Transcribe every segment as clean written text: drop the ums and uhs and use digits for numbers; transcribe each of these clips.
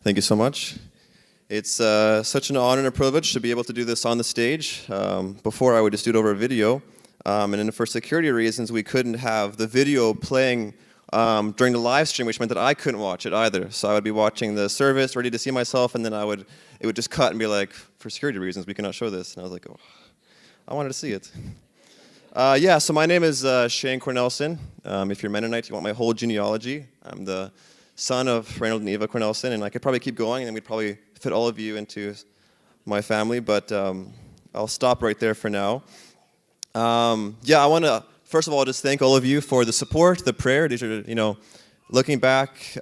Thank you so much. It's such an honor and a privilege to be able to do this on the stage. Before, I would just do it over a video. And then for security reasons, we couldn't have the video playing during the live stream, which meant that I couldn't watch it either. So I would be watching the service, ready to see myself, and then it would just cut and be like, for security reasons, we cannot show this. And I was like, oh, I wanted to see it. Yeah, so my name is Shayne Kornelsen. If you're Mennonite, you want my whole genealogy. I'm the son of Reynold and Eva Kornelsen, and I could probably keep going, and then we'd probably fit all of you into my family, but I'll stop right there for now. Yeah, I want to, first of all, just thank all of you for the support, the prayer. These are, looking back,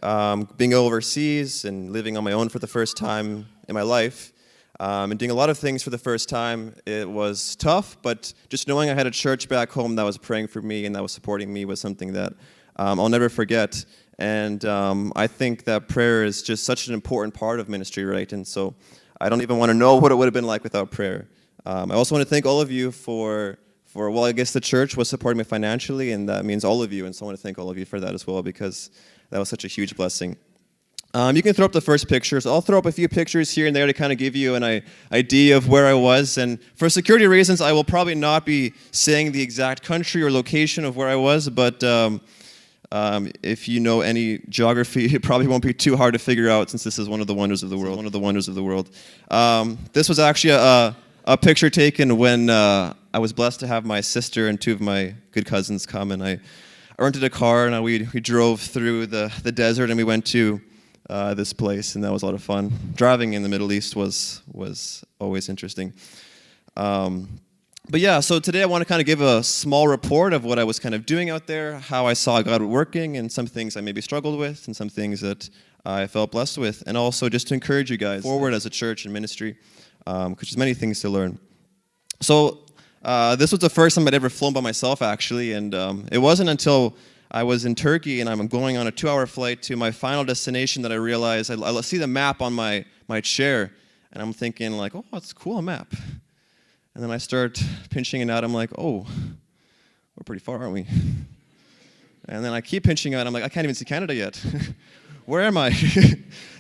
being overseas and living on my own for the first time in my life, and doing a lot of things for the first time. It was tough, but just knowing I had a church back home that was praying for me and that was supporting me was something that I'll never forget. And I think that prayer is just such an important part of ministry, right? And so I don't even want to know what it would have been like without prayer. I also want to thank all of you for, well, I guess the church was supporting me financially, and that means all of you. And so I want to thank all of you for that as well, because that was such a huge blessing. You can throw up the first pictures. I'll throw up a few pictures here and there to kind of give you an idea of where I was. And for security reasons, I will probably not be saying the exact country or location of where I was, but if you know any geography, it probably won't be too hard to figure out, since this is one of the wonders of the world. This was actually a picture taken when I was blessed to have my sister and two of my good cousins come, and I rented a car, and we drove through the desert, and we went to this place, and that was a lot of fun. Driving in the Middle East was always interesting. But yeah, so today I want to kind of give a small report of what I was kind of doing out there, how I saw God working, and some things I maybe struggled with, and some things that I felt blessed with, and also just to encourage you guys forward as a church and ministry, because there's many things to learn. So this was the first time I'd ever flown by myself, actually, and it wasn't until I was in Turkey and I'm going on a 2-hour flight to my final destination that I realized, I see the map on my chair, and I'm thinking like, oh, that's a cool map. And then I start pinching it out. I'm like, oh, we're pretty far, aren't we? And then I keep pinching out. I'm like, I can't even see Canada yet. Where am I?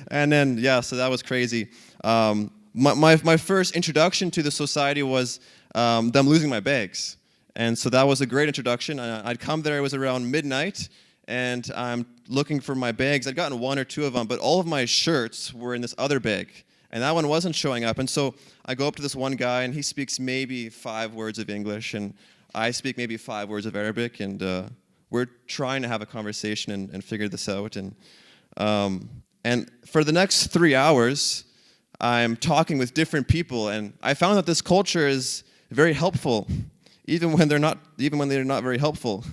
And then, yeah, so that was crazy. My first introduction to the society was them losing my bags. And so that was a great introduction. I'd come there, it was around midnight, and I'm looking for my bags. I'd gotten 1 or 2 of them, but all of my shirts were in this other bag. And that one wasn't showing up. And so I go up to this one guy, and he speaks maybe 5 words of English, and I speak maybe 5 words of Arabic, and we're trying to have a conversation and figure this out. And for the next 3 hours, I'm talking with different people, and I found that this culture is very helpful, even when they're not very helpful.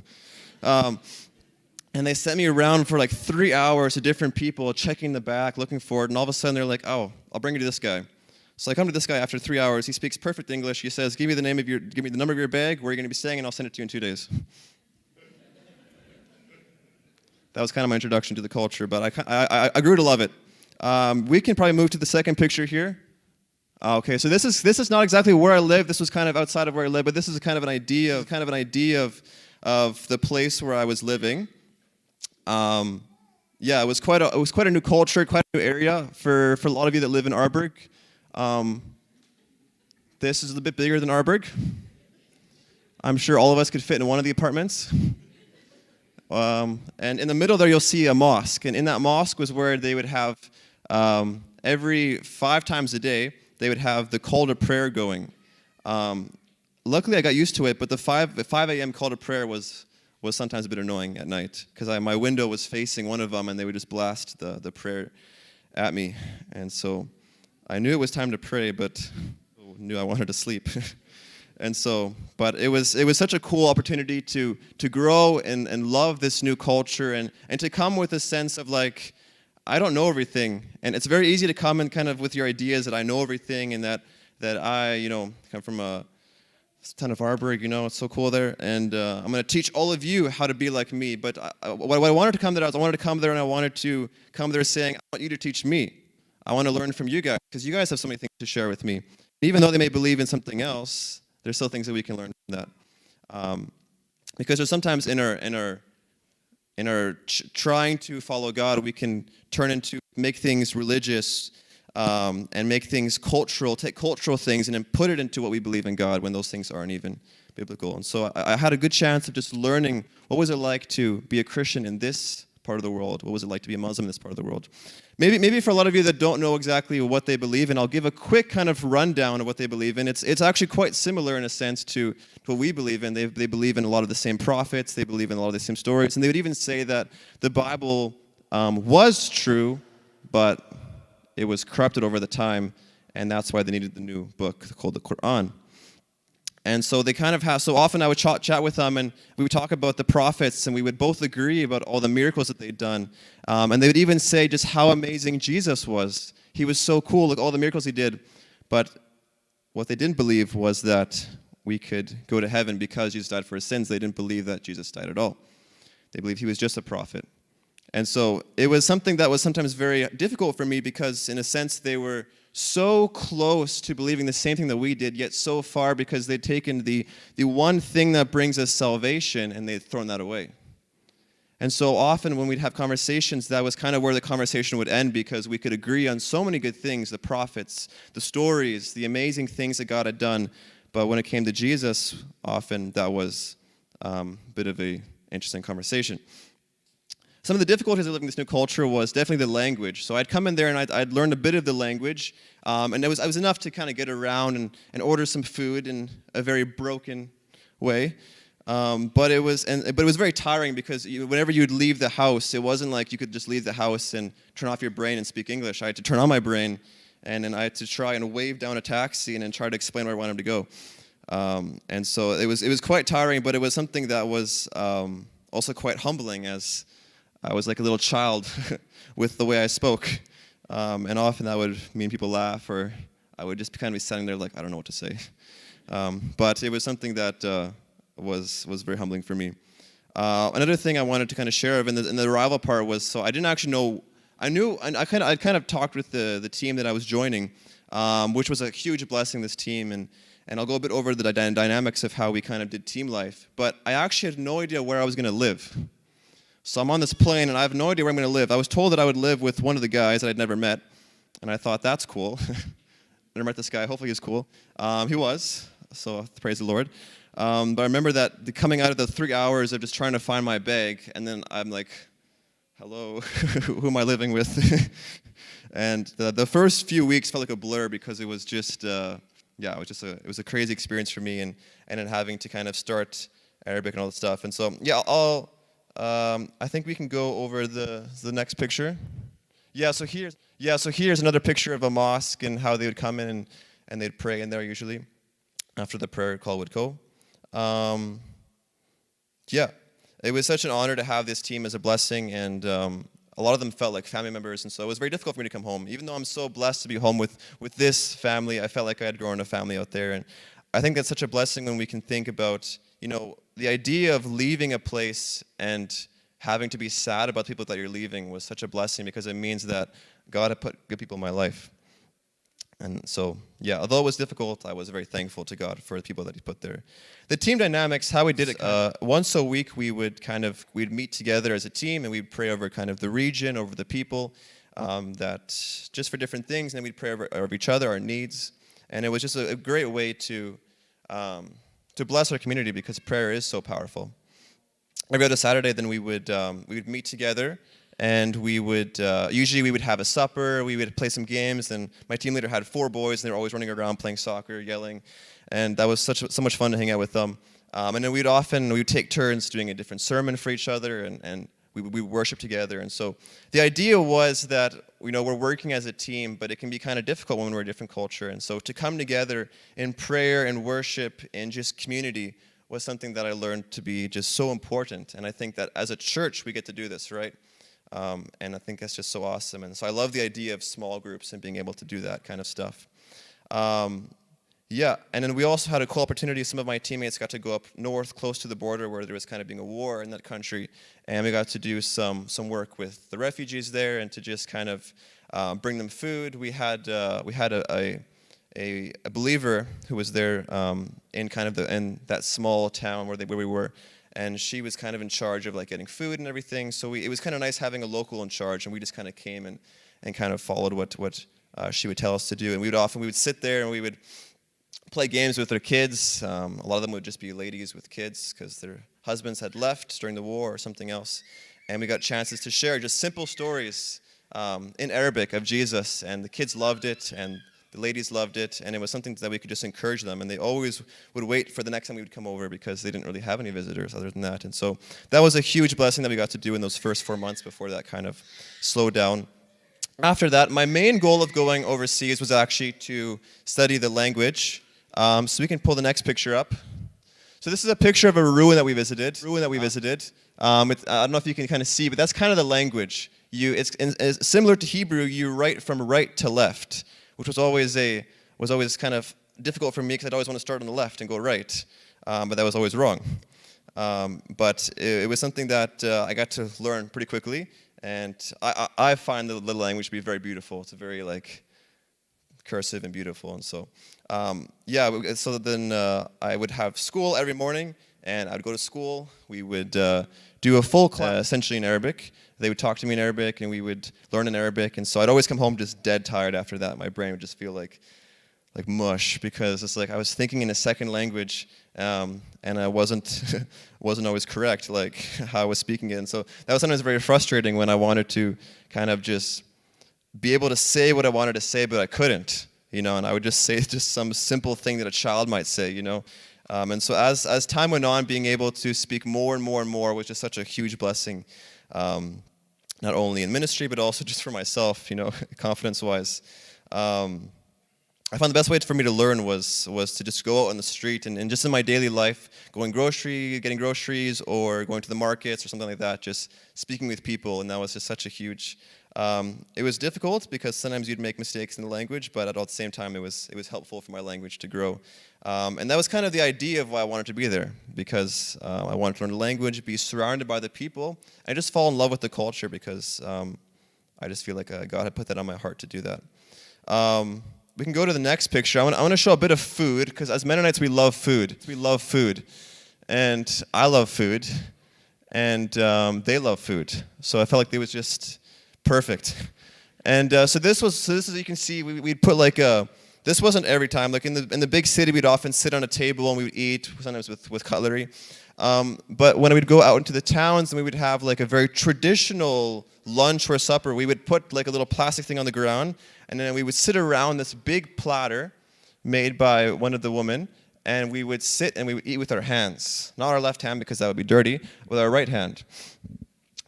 And they sent me around for like 3 hours to different people, checking the back, looking for it, and all of a sudden they're like, oh, I'll bring you to this guy. So I come to this guy after 3 hours. He speaks perfect English. He says, give me the number of your bag, where you're going to be staying, and I'll send it to you in 2 days. That was kind of my introduction to the culture, but I grew to love it. We can probably move to the second picture here. Okay, so this is not exactly where I live. This was kind of outside of where I live, but this is kind of an idea of the place where I was living. Yeah, it was quite a new culture, quite a new area for a lot of you that live in Arborg. This is a bit bigger than Arborg. I'm sure all of us could fit in one of the apartments. And in the middle there you'll see a mosque, and in that mosque was where they would have every 5 times a day they would have the call to prayer going. Luckily I got used to it, but the 5 a.m. call to prayer was sometimes a bit annoying at night, because my window was facing one of them, and they would just blast the prayer at me. And so I knew it was time to pray, but knew I wanted to sleep. And so, but it was such a cool opportunity to grow and love this new culture, and to come with a sense of like, I don't know everything. And it's very easy to come and kind of with your ideas that I know everything, and that I, come from a ton of Arborg, it's so cool there, and I'm going to teach all of you how to be like me. But what I wanted to come there, I wanted to come there, and I wanted to come there saying, I want you to teach me. I want to learn from you guys, because you guys have so many things to share with me. Even though they may believe in something else, there's still things that we can learn from that. Because there's sometimes in our in our trying to follow God, we can make things religious and make things cultural, take cultural things and then put it into what we believe in God when those things aren't even biblical. And so I had a good chance of just learning what was it like to be a Christian in this part of the world. What was it like to be a Muslim in this part of the world? Maybe for a lot of you that don't know exactly what they believe in, I'll give a quick kind of rundown of what they believe in. It's actually quite similar in a sense to what we believe in. They believe in a lot of the same prophets. They believe in a lot of the same stories. And they would even say that the Bible was true, but it was corrupted over the time, and that's why they needed the new book called the Quran. And so they kind of have, so often I would chat with them, and we would talk about the prophets, and we would both agree about all the miracles that they'd done. And they would even say just how amazing Jesus was. He was so cool, look, all the miracles he did. But what they didn't believe was that we could go to heaven because Jesus died for our sins. They didn't believe that Jesus died at all. They believed he was just a prophet. And so it was something that was sometimes very difficult for me because, in a sense, they were so close to believing the same thing that we did, yet so far because they'd taken the one thing that brings us salvation and they'd thrown that away. And so often when we'd have conversations, that was kind of where the conversation would end because we could agree on so many good things, the prophets, the stories, the amazing things that God had done. But when it came to Jesus, often that was a bit of an interesting conversation. Some of the difficulties of living in this new culture was definitely the language. So I'd come in there and I'd learned a bit of the language, and it was enough to kind of get around and order some food in a very broken way. But it was very tiring because whenever you'd leave the house, it wasn't like you could just leave the house and turn off your brain and speak English. I had to turn on my brain, and then I had to try and wave down a taxi and then try to explain where I wanted to go. And so it was quite tiring, but it was something that was also quite humbling as I was like a little child with the way I spoke. And often that would mean people laugh, or I would just kind of be standing there like, I don't know what to say. But it was something that was very humbling for me. Another thing I wanted to kind of share in the arrival part was, so I didn't actually know, I kind of talked with the team that I was joining, which was a huge blessing, this team, and I'll go a bit over the dynamics of how we kind of did team life. But I actually had no idea where I was going to live. So I'm on this plane, and I have no idea where I'm going to live. I was told that I would live with one of the guys that I'd never met, and I thought, that's cool. Never met this guy. Hopefully he's cool. He was, so praise the Lord. But I remember that coming out of the 3 hours of just trying to find my bag, and then I'm like, hello, who am I living with? And the first few weeks felt like a blur because it was just, it was a crazy experience for me, and then having to kind of start Arabic and all that stuff. And so, I think we can go over the next picture. So here's another picture of a mosque and how they would come in and they'd pray in there usually after the prayer call would go. It was such an honor to have this team as a blessing, and a lot of them felt like family members, and so it was very difficult for me to come home. Even though I'm so blessed to be home with this family, I felt like I had grown a family out there, and I think that's such a blessing when we can think about, the idea of leaving a place and having to be sad about people that you're leaving was such a blessing because it means that God had put good people in my life. And so, although it was difficult, I was very thankful to God for the people that he put there. The team dynamics, how we did it, once a week we'd meet together as a team and we'd pray over kind of the region, over the people, that just for different things, and then we'd pray over each other, our needs. And it was just a great way to bless our community because prayer is so powerful. Every other Saturday, then we would meet together, and we would usually we would have a supper. We would play some games, and my team leader had 4 boys, and they were always running around playing soccer, yelling, and that was so much fun to hang out with them. And then we'd take turns doing a different sermon for each other, and we worship together. And so the idea was that we're working as a team, but it can be kind of difficult when we're a different culture. And so to come together in prayer and worship and just community was something that I learned to be just so important. And I think that as a church, we get to do this, right? And I think that's just so awesome. And so I love the idea of small groups and being able to do that kind of stuff. And then we also had a cool opportunity. Some of my teammates got to go up north, close to the border, where there was kind of being a war in that country, and we got to do some work with the refugees there, and to just kind of bring them food. We had a believer who was there in kind of in that small town where we were, and she was kind of in charge of like getting food and everything. So it was kind of nice having a local in charge, and we just kind of came and kind of followed what she would tell us to do. And we would sit there and we would play games with their kids. A lot of them would just be ladies with kids because their husbands had left during the war or something else. And we got chances to share just simple stories in Arabic of Jesus, and the kids loved it, and the ladies loved it, and it was something that we could just encourage them, and they always would wait for the next time we would come over because they didn't really have any visitors other than that. And so that was a huge blessing that we got to do in those first 4 months before that kind of slowed down. After that, my main goal of going overseas was actually to study the language. So we can pull the next picture up. So this is a picture of a ruin that we visited. I don't know if you can kind of see, but that's kind of the language. It's similar to Hebrew. You write from right to left, which was always kind of difficult for me because I'd always want to start on the left and go right, but that was always wrong. But it was something that I got to learn pretty quickly, and I find the language to be very beautiful. It's very like cursive and beautiful, and so so then I would have school every morning, and I'd go to school. We would do a full class essentially in Arabic. They would talk to me in Arabic, and we would learn in Arabic. And so I'd always come home just dead tired after that. My brain would just feel like mush because it's like I was thinking in a second language, and I wasn't always correct, like how I was speaking it. And so that was sometimes very frustrating when I wanted to kind of just be able to say what I wanted to say, but I couldn't, and I would just say just some simple thing that a child might say, And so as time went on, being able to speak more and more and more was just such a huge blessing. Not only in ministry, but also just for myself, confidence-wise. I found the best way for me to learn was to just go out on the street and just in my daily life, getting groceries, or going to the markets or something like that, just speaking with people, and that was just such a huge. It was difficult because sometimes you'd make mistakes in the language, but at the same time, it was helpful for my language to grow. And that was kind of the idea of why I wanted to be there, because I wanted to learn the language, be surrounded by the people, and just fall in love with the culture because I just feel like God had put that on my heart to do that. We can go to the next picture. I want to show a bit of food, because as Mennonites, we love food. And I love food, and they love food. So I felt like it was just perfect. And so this is, you can see, we'd put like this wasn't every time. Like in the big city, we'd often sit on a table and we would eat, sometimes with cutlery. But when we'd go out into the towns and we would have like a very traditional lunch or supper, we would put like a little plastic thing on the ground, and then we would sit around this big platter made by one of the women, and we would sit and we would eat with our hands. Not our left hand, because that would be dirty, with our right hand.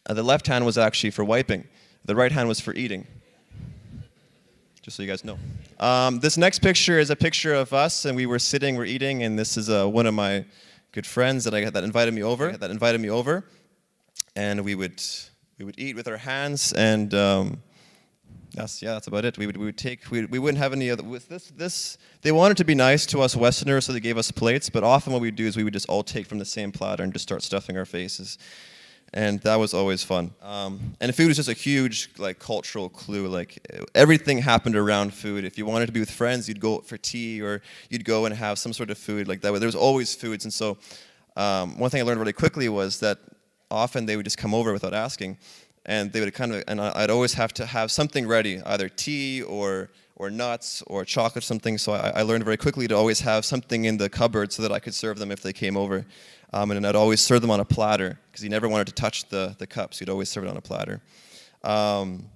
The left hand was actually for wiping. The right hand was for eating. Just so you guys know. This next picture is a picture of us, and we're eating, and this is one of my good friends that invited me over. And we would eat with our hands, and that's about it. We wouldn't have any other. With this, they wanted to be nice to us Westerners, so they gave us plates. But often what we'd do is we would just all take from the same platter and just start stuffing our faces, and that was always fun. And food was just a huge cultural clue. Like everything happened around food. If you wanted to be with friends, you'd go for tea, or you'd go and have some sort of food like that. There was always foods, and so one thing I learned really quickly was that often they would just come over without asking. And they would and I'd always have to have something ready, either tea or nuts or chocolate or something. So I learned very quickly to always have something in the cupboard so that I could serve them if they came over. And then I'd always serve them on a platter, because he never wanted to touch the cups. He'd always serve it on a platter. Another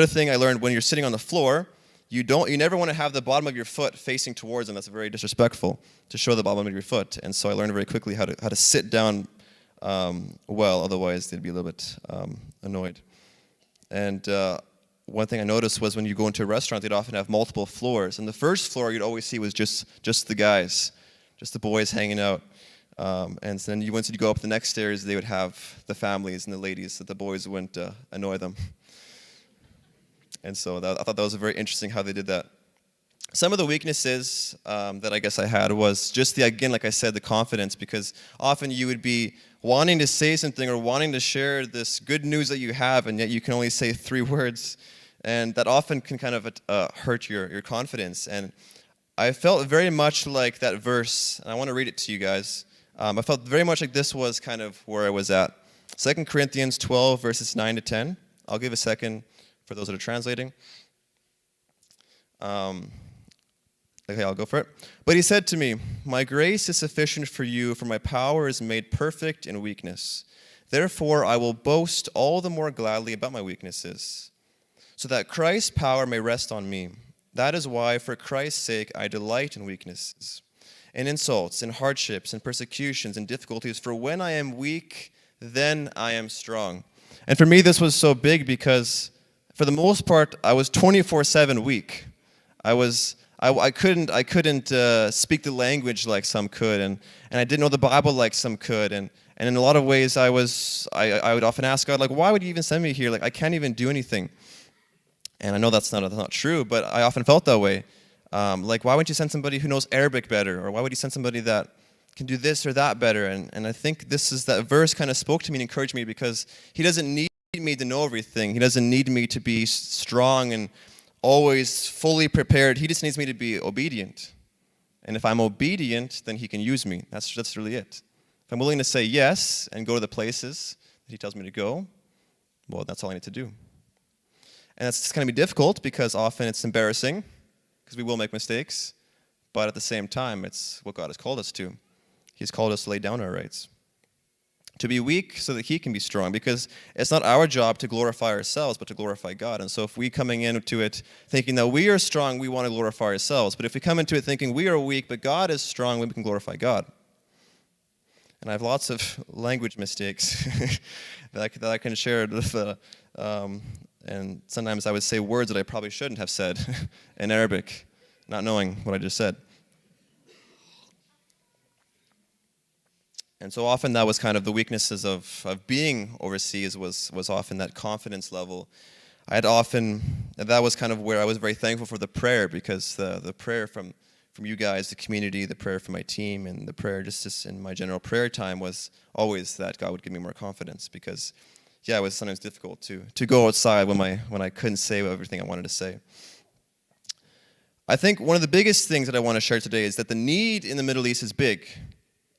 thing I learned, when you're sitting on the floor, you never want to have the bottom of your foot facing towards them. That's very disrespectful, to show the bottom of your foot. And so I learned very quickly how to sit down otherwise they'd be a little bit annoyed. And one thing I noticed was when you go into a restaurant, they'd often have multiple floors. And the first floor you'd always see was just the guys, just the boys hanging out. And so then once you go up the next stairs, they would have the families and the ladies, so the boys wouldn't annoy them. And so I thought that was very interesting how they did that. Some of the weaknesses that I guess I had was just again, like I said, the confidence, because often you would be wanting to say something or wanting to share this good news that you have, and yet you can only say 3 words, and that often can kind of hurt your confidence. And I felt very much like that verse, and I want to read it to you guys. I felt very much like this was kind of where I was at. 2 Corinthians 12, verses 9 to 10. I'll give a second for those that are translating. Okay, I'll go for it. But he said to me, "My grace is sufficient for you, for my power is made perfect in weakness. Therefore, I will boast all the more gladly about my weaknesses, so that Christ's power may rest on me. That is why, for Christ's sake, I delight in weaknesses, in insults, in hardships, in persecutions, in difficulties. For when I am weak, then I am strong." And for me, this was so big because, for the most part, I was 24/7 weak. I couldn't speak the language like some could, and I didn't know the Bible like some could, and in a lot of ways I would often ask God, like, why would you even send me here? Like, I can't even do anything. And I know that's not true, but I often felt that way. Like, why wouldn't you send somebody who knows Arabic better? Or why would you send somebody that can do this or that better? And I think that verse kind of spoke to me and encouraged me, because he doesn't need me to know everything. He doesn't need me to be strong and always fully prepared. He just needs me to be obedient. And if I'm obedient, then he can use me. That's really it. If I'm willing to say yes and go to the places that he tells me to go, well, that's all I need to do. And that's going to be difficult, because often it's embarrassing, because we will make mistakes. But at the same time, it's what God has called us to. He's called us to lay down our rights, to be weak so that he can be strong, because it's not our job to glorify ourselves, but to glorify God. And so if we coming into it thinking that we are strong, we want to glorify ourselves. But if we come into it thinking we are weak, but God is strong, we can glorify God. And I have lots of language mistakes that I can share with, and sometimes I would say words that I probably shouldn't have said in Arabic, not knowing what I just said. And so often that was kind of the weaknesses of being overseas, was often that confidence level. That was kind of where I was very thankful for the prayer, because the prayer from you guys, the community, the prayer from my team, and the prayer just in my general prayer time was always that God would give me more confidence, because it was sometimes difficult to go outside when I couldn't say everything I wanted to say. I think one of the biggest things that I want to share today is that the need in the Middle East is big.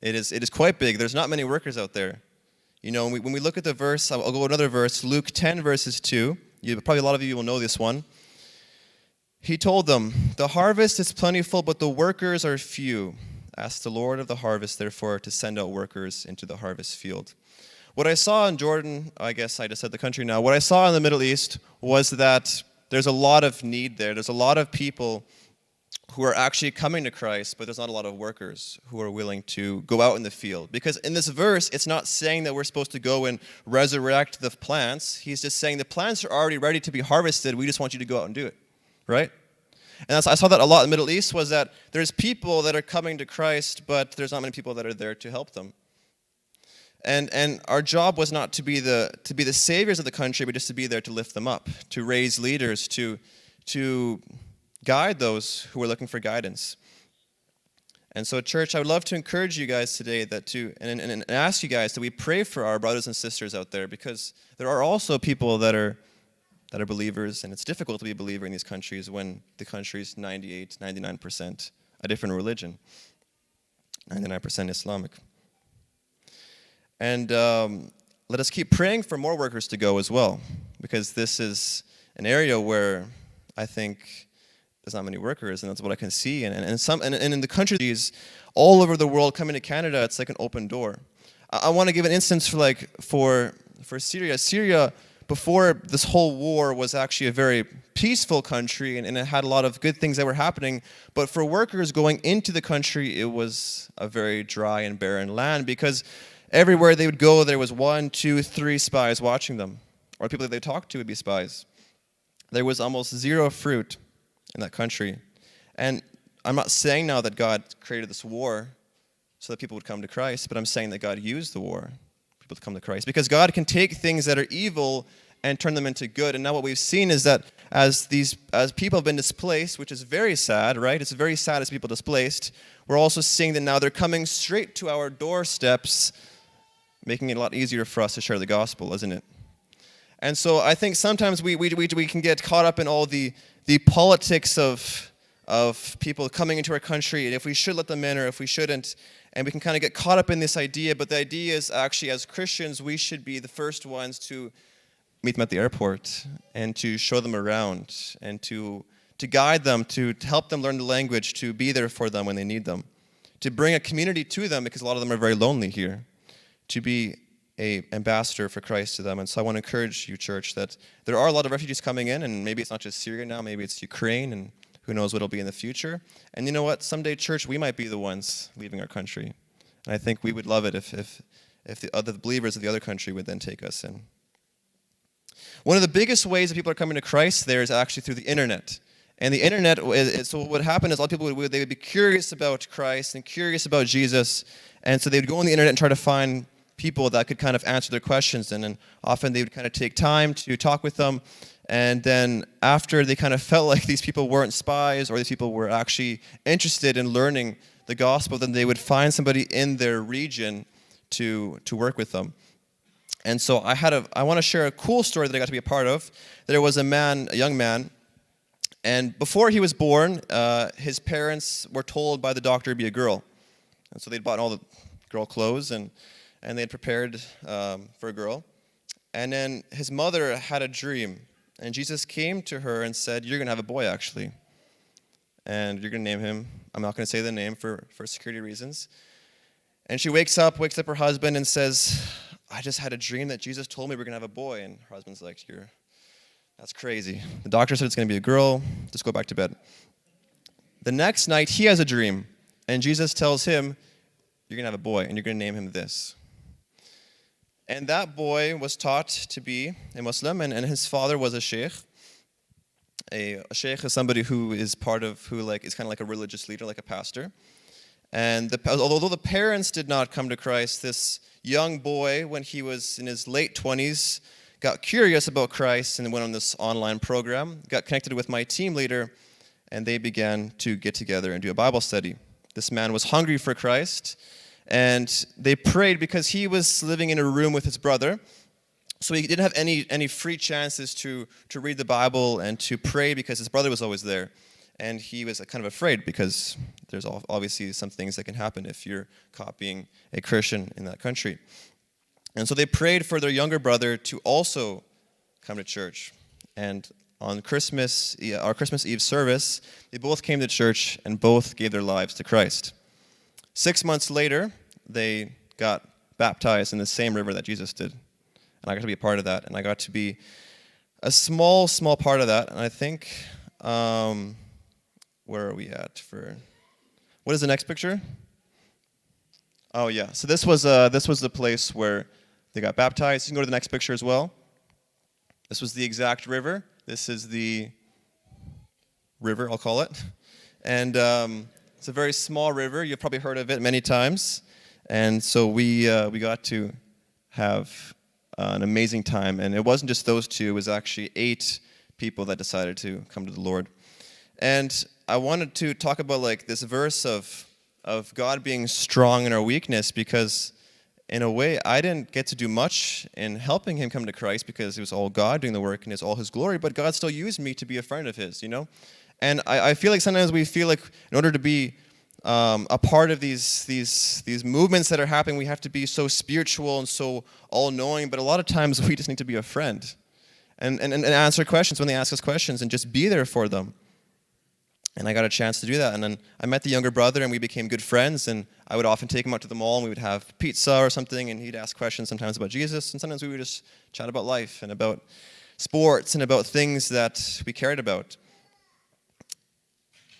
It is quite big. There's not many workers out there. You know, when we look at the verse, I'll go another verse, Luke 10, verses 2. Probably a lot of you will know this one. He told them, "The harvest is plentiful, but the workers are few. Ask the Lord of the harvest, therefore, to send out workers into the harvest field." What I saw in Jordan, I guess I just said the country now, what I saw in the Middle East was that there's a lot of need there. There's a lot of people who are actually coming to Christ, but there's not a lot of workers who are willing to go out in the field. Because in this verse, it's not saying that we're supposed to go and resurrect the plants. He's just saying the plants are already ready to be harvested. We just want you to go out and do it, right? And I saw that a lot in the Middle East, was that there's people that are coming to Christ, but there's not many people that are there to help them. And our job was not to be the saviors of the country, but just to be there to lift them up, to raise leaders, to guide those who are looking for guidance. And so, church, I would love to encourage you guys today and ask you guys that we pray for our brothers and sisters out there, because there are also people that are believers, and it's difficult to be a believer in these countries when the country's 98, 99% a different religion, 99% Islamic. And let us keep praying for more workers to go as well, because this is an area where I think there's not many workers, and that's what I can see. And in the countries all over the world coming to Canada, it's like an open door. I want to give an instance for Syria. Syria, before this whole war, was actually a very peaceful country, and it had a lot of good things that were happening. But for workers going into the country, it was a very dry and barren land, because everywhere they would go, there was 1, 2, 3 spies watching them, or people that they talked to would be spies. There was almost zero fruit in that country. And I'm not saying now that God created this war so that people would come to Christ, but I'm saying that God used the war for people to come to Christ. Because God can take things that are evil and turn them into good. And now what we've seen is that as people have been displaced, which is very sad, right? It's very sad as people displaced. We're also seeing that now they're coming straight to our doorsteps, making it a lot easier for us to share the gospel, isn't it? And so I think sometimes we can get caught up in all the politics of of people coming into our country, and if we should let them in or if we shouldn't. And we can kind of get caught up in this idea, but the idea is actually, as Christians, we should be the first ones to meet them at the airport and to show them around and to guide them, to help them learn the language, to be there for them when they need them, to bring a community to them because a lot of them are very lonely here, to be an ambassador for Christ to them. And so I want to encourage you, church, that there are a lot of refugees coming in, and maybe it's not just Syria now, maybe it's Ukraine, and who knows what it'll be in the future. And you know what? Someday, church, we might be the ones leaving our country. And I think we would love it if the other believers of the other country would then take us in. One of the biggest ways that people are coming to Christ there is actually through the internet. And the internet, so what would happen is a lot of people they would be curious about Christ and curious about Jesus, and so they would go on the internet and try to find people that could kind of answer their questions, and then often they would kind of take time to talk with them, and then after they kind of felt like these people weren't spies or these people were actually interested in learning the gospel, then they would find somebody in their region to work with them. And so I want to share a cool story that I got to be a part of. There was a young man, and before he was born, his parents were told by the doctor to be a girl. And so they'd bought all the girl clothes, and they had prepared for a girl. And then his mother had a dream, and Jesus came to her and said, "You're going to have a boy, actually. And you're going to name him." I'm not going to say the name for security reasons. And she wakes up her husband and says, "I just had a dream that Jesus told me we're going to have a boy." And her husband's like, "That's crazy. The doctor said it's going to be a girl. Just go back to bed." The next night, he has a dream, and Jesus tells him, "You're going to have a boy, and you're going to name him this." And that boy was taught to be a Muslim, and his father was a sheikh. A sheikh is somebody who is is kind of like a religious leader, like a pastor. And although the parents did not come to Christ, this young boy, when he was in his late 20s, got curious about Christ and went on this online program, got connected with my team leader, and they began to get together and do a Bible study. This man was hungry for Christ, and they prayed because he was living in a room with his brother, so he didn't have any free chances to read the Bible and to pray because his brother was always there. And he was kind of afraid because there's obviously some things that can happen if you're caught being a Christian in that country. And so they prayed for their younger brother to also come to church. And on our Christmas Eve service, they both came to church and both gave their lives to Christ. 6 months later, they got baptized in the same river that Jesus did. And I got to be a part of that. And I got to be a small part of that. And I think, where are we at what is the next picture? Oh yeah, so this was the place where they got baptized. You can go to the next picture as well. This was the exact river. This is the river, I'll call it. And it's a very small river. You've probably heard of it many times. And so we got to have an amazing time. And it wasn't just those two. It was actually 8 people that decided to come to the Lord. And I wanted to talk about this verse of God being strong in our weakness, because in a way I didn't get to do much in helping him come to Christ because it was all God doing the work and it's all his glory, but God still used me to be a friend of his, And I feel like sometimes we feel like in order to be a part of these movements that are happening, we have to be so spiritual and so all-knowing, but a lot of times we just need to be a friend and answer questions when they ask us questions and just be there for them. And I got a chance to do that. And then I met the younger brother, and we became good friends. And I would often take him out to the mall, and we would have pizza or something, and he'd ask questions sometimes about Jesus, and sometimes we would just chat about life and about sports and about things that we cared about.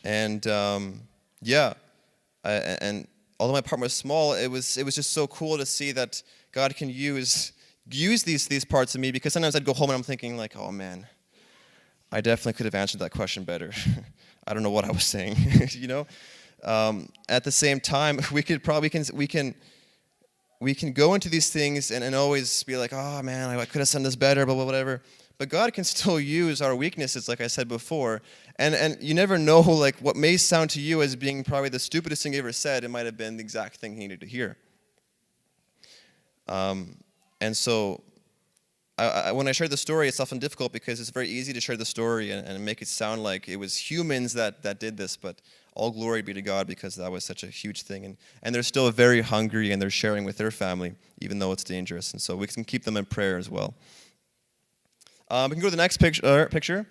And and although my apartment was small, it was just so cool to see that God can use these parts of me, because sometimes I'd go home and I'm thinking oh man, I definitely could have answered that question better. I don't know what I was saying, At the same time, we can go into these things and always be like, oh man, I could have done this better, blah, blah, whatever. But God can still use our weaknesses, like I said before. And you never know, what may sound to you as being probably the stupidest thing you ever said, it might have been the exact thing he needed to hear. And so when I share the story, it's often difficult because it's very easy to share the story and make it sound like it was humans that did this, but all glory be to God because that was such a huge thing. And they're still very hungry and they're sharing with their family, even though it's dangerous. And so we can keep them in prayer as well. We can go to the next picture.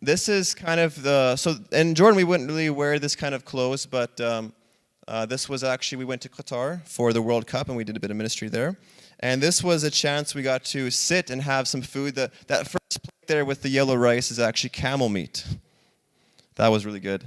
This is kind of so in Jordan we wouldn't really wear this kind of clothes, but this was actually, we went to Qatar for the World Cup and we did a bit of ministry there. And this was a chance we got to sit and have some food. That first plate there with the yellow rice is actually camel meat. That was really good.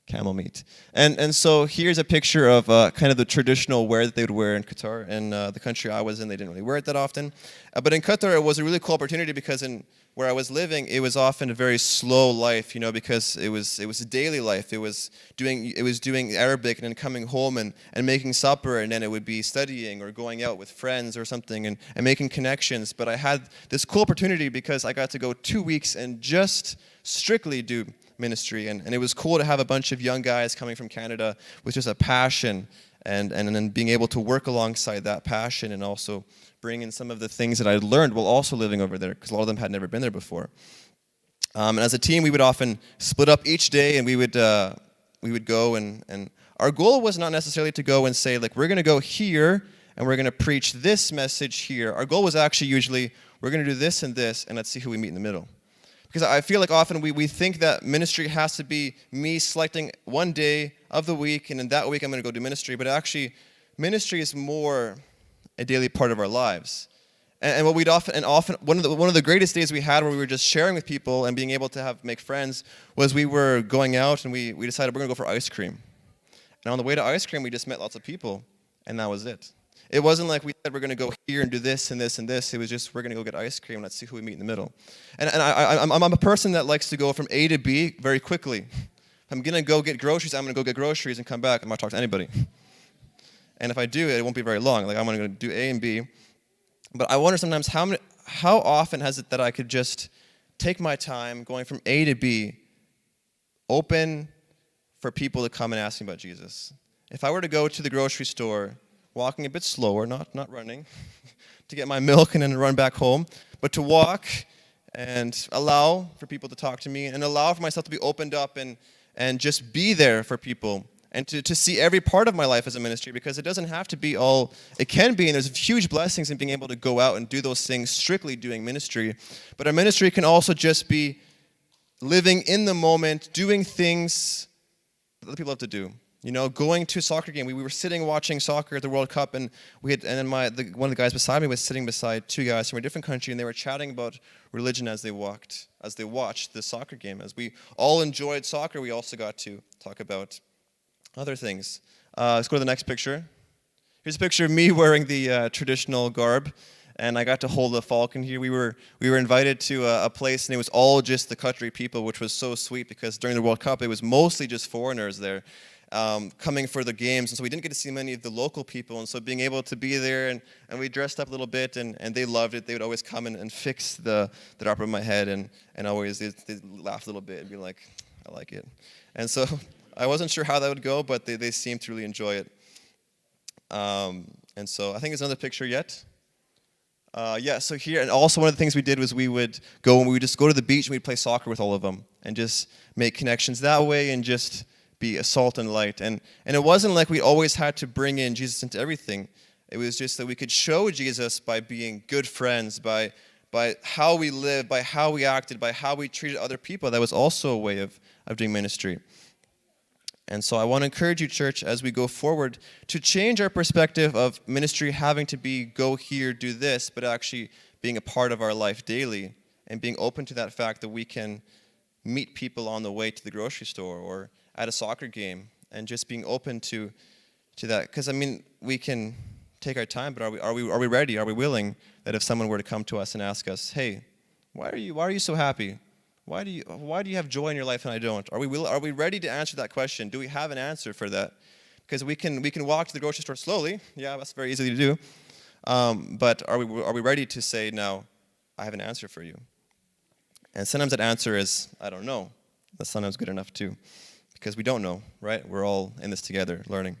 Camel meat. And so here's a picture of kind of the traditional wear that they would wear in Qatar. In the country I was in, they didn't really wear it that often. But in Qatar, it was a really cool opportunity because in where I was living, it was often a very slow life, because it was a daily life. It was doing Arabic and then coming home and making supper, and then it would be studying or going out with friends or something and making connections. But I had this cool opportunity because I got to go 2 weeks and just strictly do ministry, and it was cool to have a bunch of young guys coming from Canada with just a passion and then being able to work alongside that passion and also bring in some of the things that I learned while also living over there, because a lot of them had never been there before. And as a team, we would often split up each day, and we would go, and our goal was not necessarily to go and say, like, we're going to go here, and we're going to preach this message here. Our goal was actually usually, we're going to do this, and let's see who we meet in the middle. Because I feel like often we think that ministry has to be me selecting one day of the week, and in that week I'm going to go do ministry. But actually, ministry is more a daily part of our lives. And what we'd often one of the greatest days we had where we were just sharing with people and being able to make friends was we were going out and we decided we're going to go for ice cream. And on the way to ice cream, we just met lots of people, and that was it. It wasn't like we said we're going to go here and do this and this and this. It was just we're going to go get ice cream. Let's see who we meet in the middle. And I'm a person that likes to go from A to B very quickly. If I'm going to go get groceries, I'm going to go get groceries and come back. I'm not talking to anybody. And if I do, it won't be very long. Like I'm going to do A and B. But I wonder sometimes how often has it that I could just take my time going from A to B, open for people to come and ask me about Jesus. If I were to go to the grocery store, walking a bit slower, not running, to get my milk and then run back home, but to walk and allow for people to talk to me and allow for myself to be opened up and just be there for people and to see every part of my life as a ministry, because it doesn't have to be all, it can be, and there's huge blessings in being able to go out and do those things strictly doing ministry. But our ministry can also just be living in the moment, doing things that other people have to do. Going to a soccer game. We were sitting watching soccer at the World Cup, and then one of the guys beside me was sitting beside two guys from a different country, and they were chatting about religion as they watched the soccer game. As we all enjoyed soccer, we also got to talk about other things. Let's go to the next picture. Here's a picture of me wearing the traditional garb, and I got to hold a falcon here. We were invited to a place, and it was all just the country people, which was so sweet because during the World Cup, it was mostly just foreigners there. Coming for the games, and so we didn't get to see many of the local people, and so being able to be there, and we dressed up a little bit, and they loved it. They would always come and fix the drop of my head, and always they'd laugh a little bit and be like, I like it. And so I wasn't sure how that would go, but they seemed to really enjoy it. And so I think there's another picture yet. So here, and also one of the things we did was we would just go to the beach and we'd play soccer with all of them and just make connections that way and just be a salt and light. And it wasn't like we always had to bring in Jesus into everything. It was just that we could show Jesus by being good friends, by how we lived, by how we acted, by how we treated other people. That was also a way of doing ministry. And so I want to encourage you, church, as we go forward, to change our perspective of ministry having to be go here, do this, but actually being a part of our life daily and being open to that fact that we can meet people on the way to the grocery store or at a soccer game, and just being open to that. Because we can take our time, but are we ready? Are we willing that if someone were to come to us and ask us, "Hey, why are you so happy? Why do you have joy in your life and I don't?" Are we ready to answer that question? Do we have an answer for that? Because we can walk to the grocery store slowly. Yeah, that's very easy to do. But are we ready to say, "Now, I have an answer for you"? And sometimes that answer is, "I don't know." That's sometimes good enough too. Because we don't know, right? We're all in this together, learning.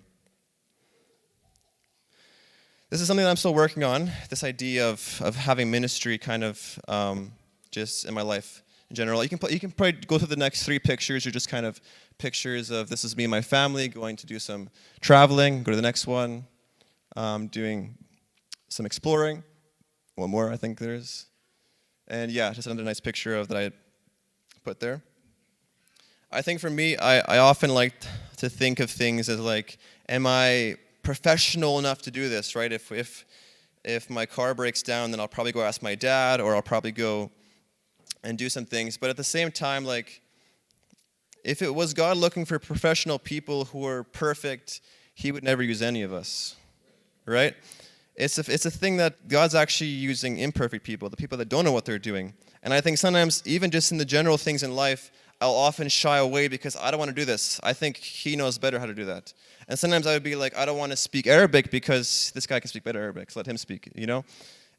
This is something that I'm still working on, this idea of having ministry kind of just in my life in general. You can probably go through the next 3 pictures, or just kind of pictures of this is me and my family going to do some traveling. Go to the next one, doing some exploring. One more, I think there is. And yeah, just another nice picture of that I put there. I think for me, I often like to think of things as like, am I professional enough to do this, right? If my car breaks down, then I'll probably go ask my dad, or I'll probably go and do some things. But at the same time, like, if it was God looking for professional people who are perfect, he would never use any of us, right? It's a thing that God's actually using imperfect people, the people that don't know what they're doing. And I think sometimes, even just in the general things in life, I'll often shy away because I don't want to do this. I think he knows better how to do that. And sometimes I would be like, I don't want to speak Arabic because this guy can speak better Arabic, so let him speak, you know?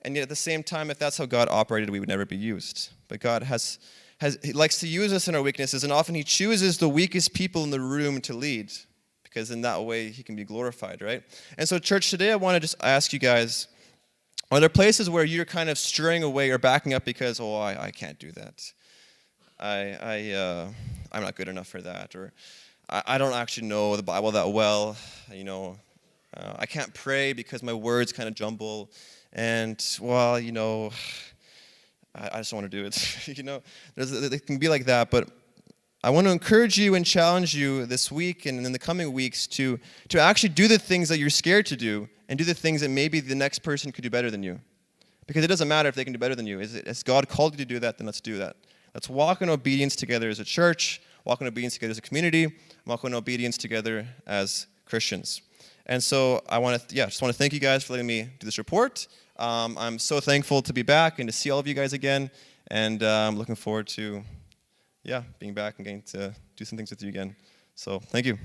And yet at the same time, if that's how God operated, we would never be used. But God he likes to use us in our weaknesses, and often he chooses the weakest people in the room to lead, because in that way he can be glorified, right? And so church, today I want to just ask you guys, are there places where you're kind of straying away or backing up because, oh, I can't do that. I'm not good enough for that, or I don't actually know the Bible that well, you know, I can't pray because my words kind of jumble, and, well, you know, I just don't want to do it, you know, it can be like that. But I want to encourage you and challenge you this week and in the coming weeks to actually do the things that you're scared to do, and do the things that maybe the next person could do better than you, because it doesn't matter if they can do better than you. Has God called you to do that? Then let's do that. Let's walk in obedience together as a church, walk in obedience together as a community, walk in obedience together as Christians. And so I just want to thank you guys for letting me do this report. I'm so thankful to be back and to see all of you guys again. And I'm looking forward to, being back and getting to do some things with you again. So thank you.